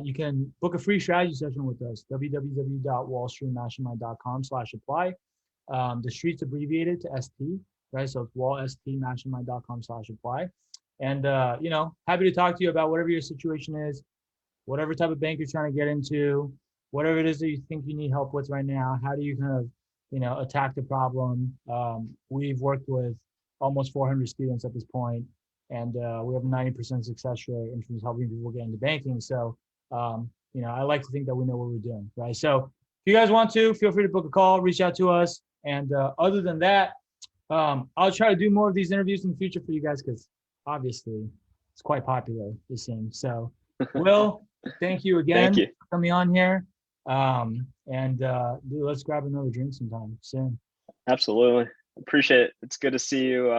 You can book a free strategy session with us, www.wallstreetmastermind.com/apply. The street's abbreviated to ST, right? So it's wallstmastermind.com/apply. And, happy to talk to you about whatever your situation is, whatever type of bank you're trying to get into, whatever it is that you think you need help with right now. How do you kind of, attack the problem? We've worked with almost 400 students at this point, and we have a 90% success rate in terms of helping people get into banking. So, I like to think that we know what we're doing, right? So if you guys want to, feel free to book a call, reach out to us. And other than that, I'll try to do more of these interviews in the future for you guys, because obviously it's quite popular, it seems. So Will, thank you again for coming on here. Dude, let's grab another drink sometime soon. Absolutely. Appreciate it. It's good to see you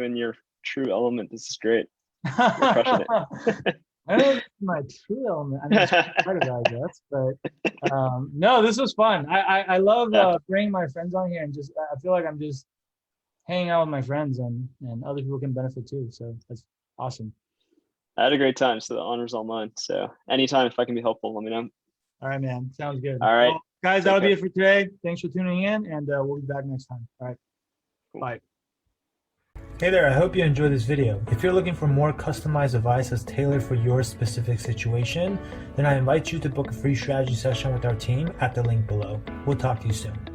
in your true element. This is great. You're crushing it. I don't know if it's my true element. I mean, it's part of it, I guess. But no, this was fun. I love bringing my friends on here, and just I feel like I'm just hanging out with my friends, and other people can benefit too. So that's awesome. I had a great time, so the honor's all mine. So anytime, if I can be helpful, let me know. All right, man. Sounds good. All right. Well, guys, that'll be it for today. Thanks for tuning in, and we'll be back next time. All right. Cool. Bye. Hey there, I hope you enjoyed this video. If you're looking for more customized advice that's tailored for your specific situation, then I invite you to book a free strategy session with our team at the link below. We'll talk to you soon.